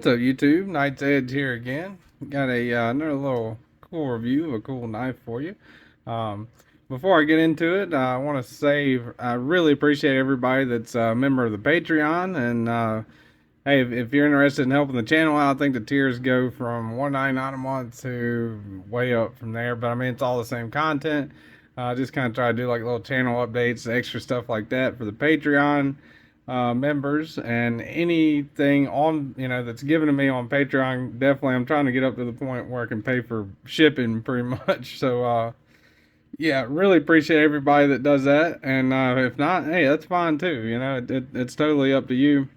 What's up, YouTube? Knight's Edge here again. Got a another little cool review of a cool knife for you. Um, Before I get into it, I want to say I really appreciate everybody that's a member of the Patreon. And hey, if you're interested in helping the channel out, I think the tiers go from $1.99 a month to way up from there. But I mean, it's all the same content. Just kind of try to do like little channel updates, extra stuff like that for the Patreon members, and anything on that's given to me on Patreon. Definitely, I'm trying to get up to the point where I can pay for shipping pretty much. So yeah, really appreciate everybody that does that. And if not, hey, that's fine too. It's totally up to you.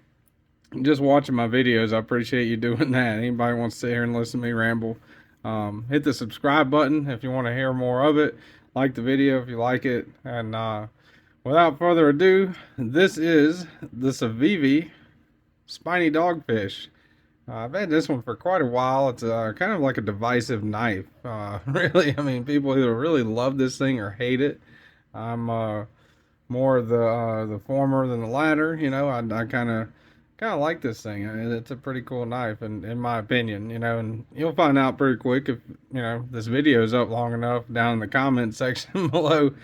Just watching my videos, I appreciate you doing that. Anybody wants to sit here and listen to me ramble, hit the subscribe button if you want to hear more of it. Like the video if you like it. And without further ado, this is the Civivi Spiny Dogfish. I've had this one for quite a while. It's kind of like a divisive knife. Really, I mean, people either really love this thing or hate it. I'm more the former than the latter. I kind of like this thing. It's a pretty cool knife, in my opinion. And you'll find out pretty quick if this video is up long enough down in the comment section below.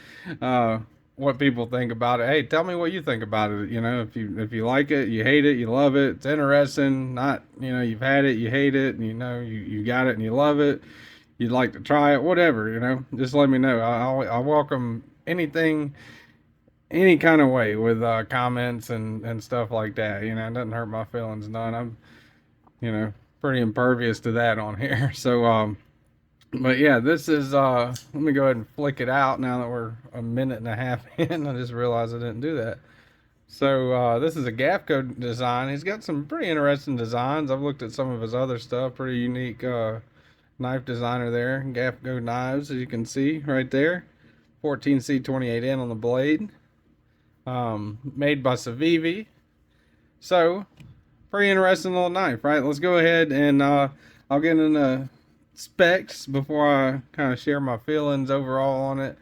What people think about it. Hey, tell me what you think about it. If you like it, you hate it, you love it, it's interesting. Not, you've had it, you hate it, and you got it and you love it, you'd like to try it, whatever. Just let me know. I welcome anything, any kind of way, with comments and stuff like that. It doesn't hurt my feelings none. I'm pretty impervious to that on here. So but yeah, this is let me go ahead and flick it out now that we're a minute and a half in. I just realized I didn't do that. So this is a GPKnives design. He's got some pretty interesting designs. I've looked at some of his other stuff. Pretty unique knife designer there. GPKnives Knives, as you can see right there. 14C28N on the blade. Made by Civivi. So pretty interesting little knife, right? Let's go ahead and I'll get into specs before I kind of share my feelings overall on it.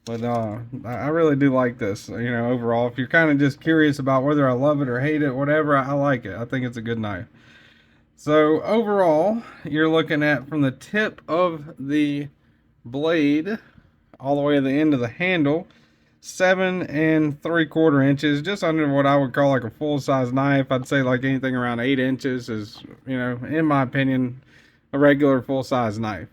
But I really do like this. Overall, if you're kind of just curious about whether I love it or hate it, whatever, I like it. I think it's a good knife. So overall, you're looking at, from the tip of the blade all the way to the end of the handle, 7 3/4 inches, just under what I would call like a full-size knife. I'd say like anything around 8 inches is, in my opinion, a regular full-size knife.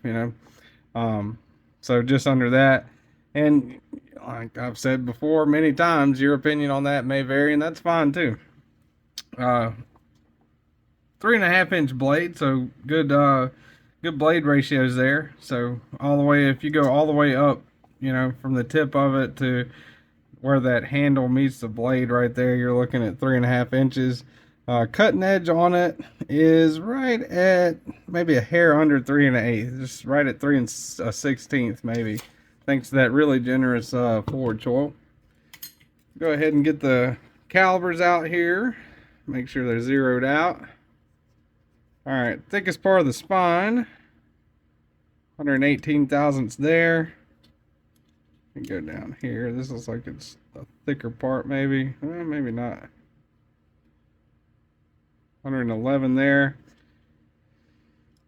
So just under that. And like I've said before many times, your opinion on that may vary, and that's fine too. 3.5-inch blade, so good good blade ratios there. So all the way, if you go all the way up, from the tip of it to where that handle meets the blade right there, you're looking at 3.5 inches. Cutting edge on it is right at maybe a hair under 3 1/8, just right at 3 1/16 maybe, thanks to that really generous forward choil. Go ahead and get the calibers out here, make sure they're zeroed out. All right, thickest part of the spine, 118 thousandths there. And go down here. This looks like it's a thicker part, maybe. Maybe not. 111 there.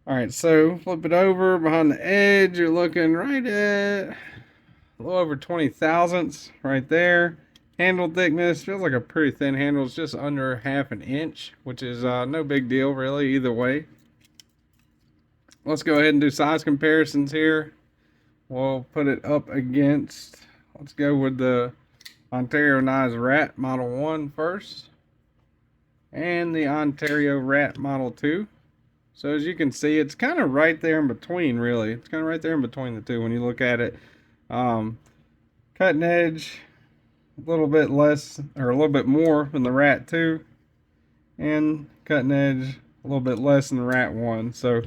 Alright, so flip it over. Behind the edge, you're looking right at a little over 20 thousandths right there. Handle thickness, feels like a pretty thin handle. It's just under 1/2 inch, which is no big deal really either way. Let's go ahead and do size comparisons here. We'll put it up against, let's go with the Ontario Knives Rat Model 1 first, and the Ontario Rat Model 2. So as you can see, it's kind of right there in between, really. It's kind of right there in between the two when you look at it. Cutting edge, a little bit less, or a little bit more than the Rat 2, and cutting edge a little bit less than the Rat 1. So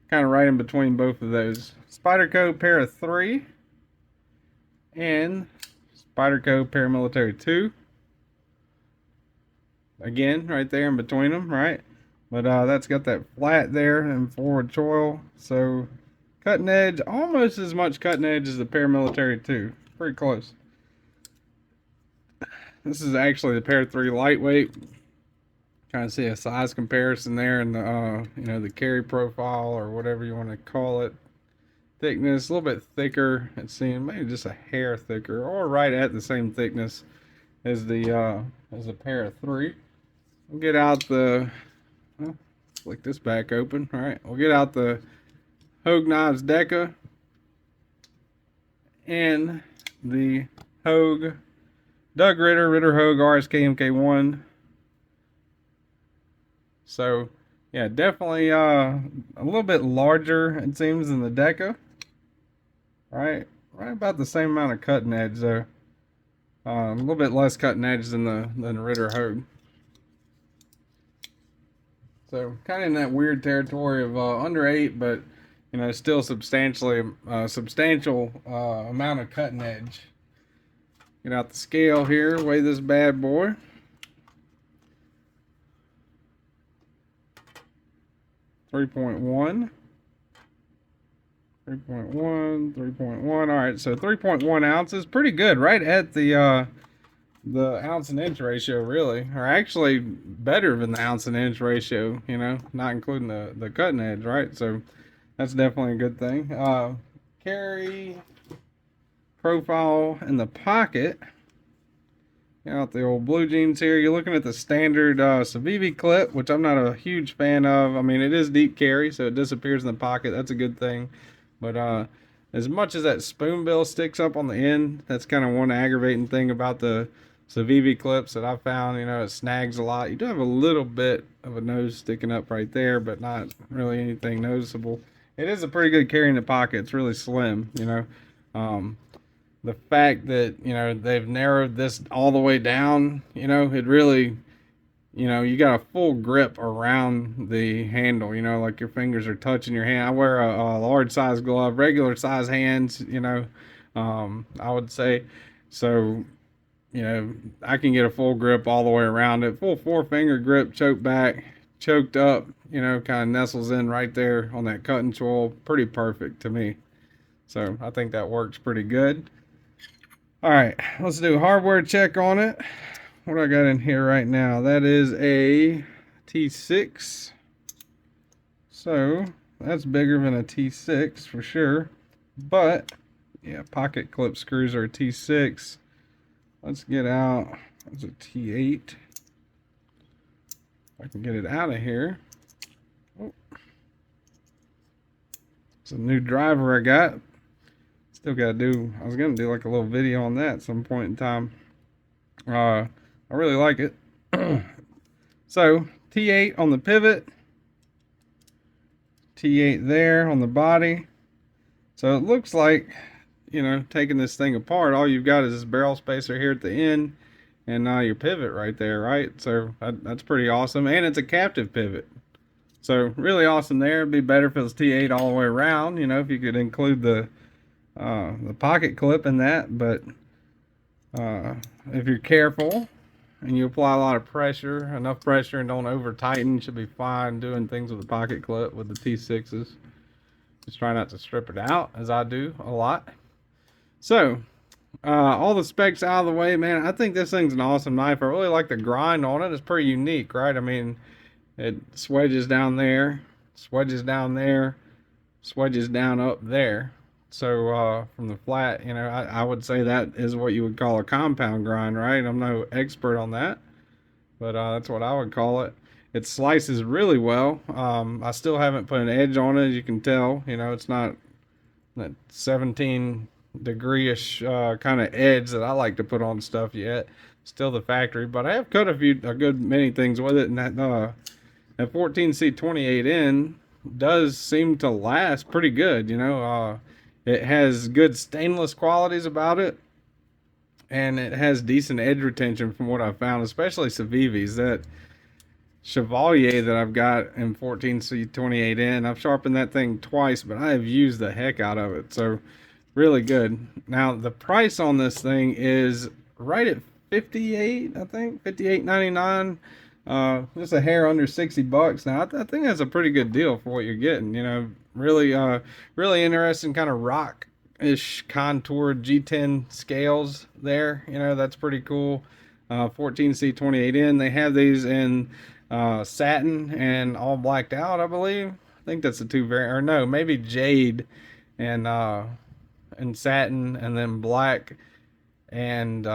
kind of right in between both of those. Spyderco Para 3 and Spyderco Paramilitary 2. Again, right there in between them, right? But that's got that flat there and forward choil. So cutting edge, almost as much cutting edge as the Paramilitary 2. Pretty close. This is actually the Para 3 lightweight. Trying to see a size comparison there, and the you know, the carry profile or whatever you want to call it. Thickness a little bit thicker, it seems, maybe just a hair thicker, or right at the same thickness as the pair of three. We'll get out the, well, flick this back open. All right, we'll get out the Hogue Knives Deca and the Hogue Doug Ritter Hogue RSK MK1. So yeah, definitely a little bit larger, it seems, than the Deca. Right about the same amount of cutting edge though. A little bit less cutting edge than the Ritter Hogue. So kind of in that weird territory of under 8, but you know, still substantial amount of cutting edge. Get out the scale here, weigh this bad boy. .1 3.1. All right, so 3.1 ounces, pretty good, right at the ounce and inch ratio, really, or actually better than the ounce and inch ratio. You know, not including the cutting edge, right? So that's definitely a good thing. Carry profile in the pocket. Get out the old blue jeans here. You're looking at the standard Civivi clip, which I'm not a huge fan of. I mean, it is deep carry, so it disappears in the pocket. That's a good thing. But as much as that spoonbill sticks up on the end, that's kind of one aggravating thing about the Civivi clips that I found. You know, it snags a lot. You do have a little bit of a nose sticking up right there, but not really anything noticeable. It is a pretty good carry in the pocket. It's really slim, you know. The fact that, you know, they've narrowed this all the way down, you know, it really, you know, you got a full grip around the handle, you know, like your fingers are touching your hand. I wear a large size glove, regular size hands, you know, I would say. So, you know, I can get a full grip all the way around it. Full 4-finger grip, choke back, choked up, you know, kind of nestles in right there on that cutting tool. Pretty perfect to me. So I think that works pretty good. All right, let's do a hardware check on it. What I got in here right now, that is a T6. So that's bigger than a T6 for sure. But yeah, pocket clip screws are a T6. Let's get out, that's a T8. I can get it out of here. Oh. It's a new driver I got. Still gotta do, I was gonna do like a little video on that at some point in time. I really like it. So T8 on the pivot, T8 there on the body. So it looks like, you know, taking this thing apart, all you've got is this barrel spacer here at the end, and your pivot right there, right? So that's pretty awesome, and it's a captive pivot. So really awesome there. It'd be better if it was T8 all the way around, you know, if you could include the pocket clip in that. But if you're careful and you apply a lot of pressure, enough pressure, and don't over tighten, you should be fine doing things with the pocket clip with the T6s. Just try not to strip it out, as I do a lot. So all the specs out of the way, man, I think this thing's an awesome knife. I really like the grind on it. It's pretty unique, right? I mean, it swedges down there, swedges down there, swedges down up there. So from the flat, you know, I would say that is what you would call a compound grind, right? I'm no expert on that, but that's what I would call it. It slices really well. I still haven't put an edge on it, as you can tell. You know, it's not that 17 degree-ish kind of edge that I like to put on stuff yet. Still the factory, but I have cut a good many things with it, and that 14C28N does seem to last pretty good. You know, it has good stainless qualities about it, and it has decent edge retention from what I've found, especially Civivi's. That Chevalier that I've got in 14C28N, I've sharpened that thing twice, but I have used the heck out of it. So really good. Now the price on this thing is right at 58, I think, $58.99. Just a hair under 60 bucks. Now I think that's a pretty good deal for what you're getting. You know, really really interesting kind of rock-ish contoured G10 scales there. You know, that's pretty cool. 14C28N, they have these in satin and all blacked out, I believe. I think that's the two variant, or no, maybe jade and satin, and then black and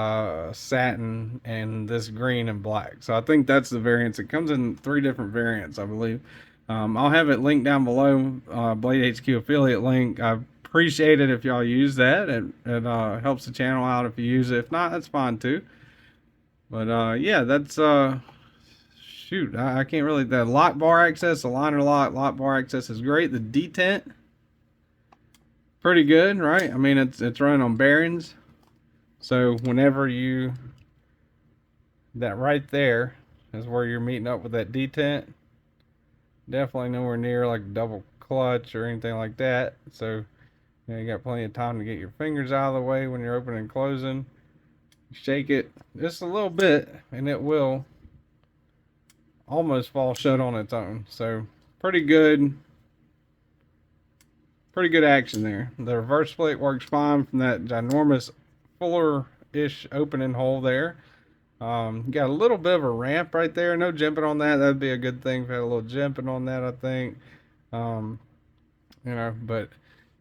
satin, and this green and black. So I think that's the variants. It comes in 3 different variants, I believe. I'll have it linked down below, BladeHQ affiliate link. I appreciate it if y'all use that. It helps the channel out if you use it. If not, that's fine too. But yeah, that's shoot, I can't really. The lock bar access, the liner lock bar access is great. The detent, pretty good, right? I mean, it's running on bearings. So whenever you, that right there is where you're meeting up with that detent. Definitely nowhere near like double clutch or anything like that. So you got plenty of time to get your fingers out of the way when you're opening and closing. Shake it just a little bit and it will almost fall shut on its own. So pretty good action there. The reverse split works fine from that ginormous fuller-ish opening hole there. Got a little bit of a ramp right there. No jimping on that. That'd be a good thing if I had a little jimping on that, I think. You know, but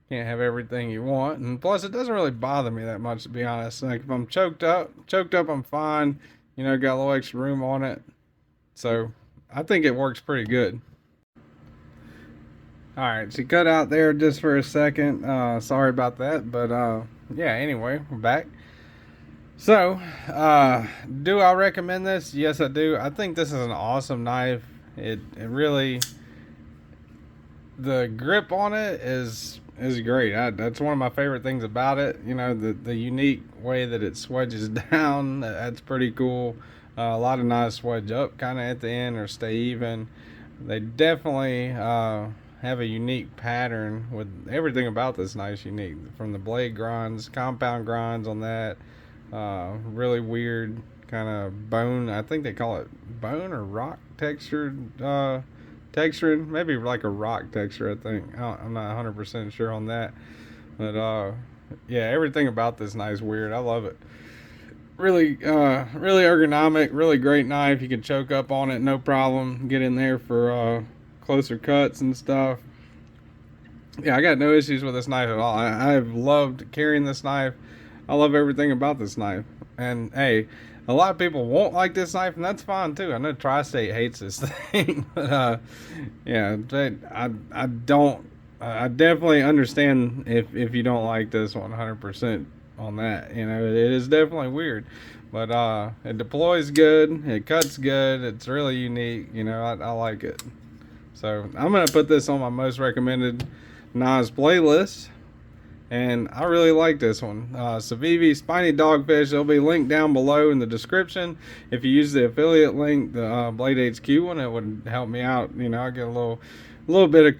can't have everything you want. And plus, it doesn't really bother me that much, to be honest. Like, if I'm choked up, I'm fine. You know, got a little extra room on it. So I think it works pretty good. Alright, she cut out there just for a second. Sorry about that. But yeah, anyway, we're back. So, do I recommend this? Yes, I do. I think this is an awesome knife. It really, the grip on it is great. That's one of my favorite things about it. You know, the unique way that it swedges down. That's pretty cool. A lot of knives swedge up kind of at the end or stay even. They definitely have a unique pattern. With everything about this knife's unique, from the blade grinds, compound grinds on that. Really weird kind of bone. I think they call it bone or rock textured texturing. Maybe like a rock texture, I think. I'm not 100% sure on that. But yeah, everything about this knife is weird. I love it. Really ergonomic. Really great knife. You can choke up on it, no problem. Get in there for closer cuts and stuff. Yeah, I got no issues with this knife at all. I've loved carrying this knife. I love everything about this knife. And hey, a lot of people won't like this knife, and that's fine too. I know Tri-State hates this thing, but yeah, I definitely understand if you don't like this 100% on that. You know, it is definitely weird, but it deploys good, it cuts good, it's really unique. You know, I like it. So I'm gonna put this on my most recommended knives playlist. And I really like this one. Civivi Spiny Dogfish. It'll be linked down below in the description. If you use the affiliate link, the BladeHQ one, it would help me out. You know, I get a little bit of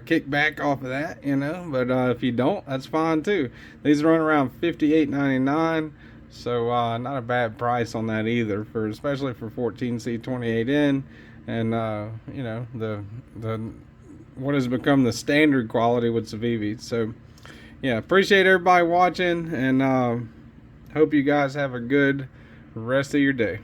kickback off of that. You know, but if you don't, that's fine too. These run around $58.99, so not a bad price on that either. Especially for 14C 28N, and you know, the what has become the standard quality with Civivi. So yeah, appreciate everybody watching, and hope you guys have a good rest of your day.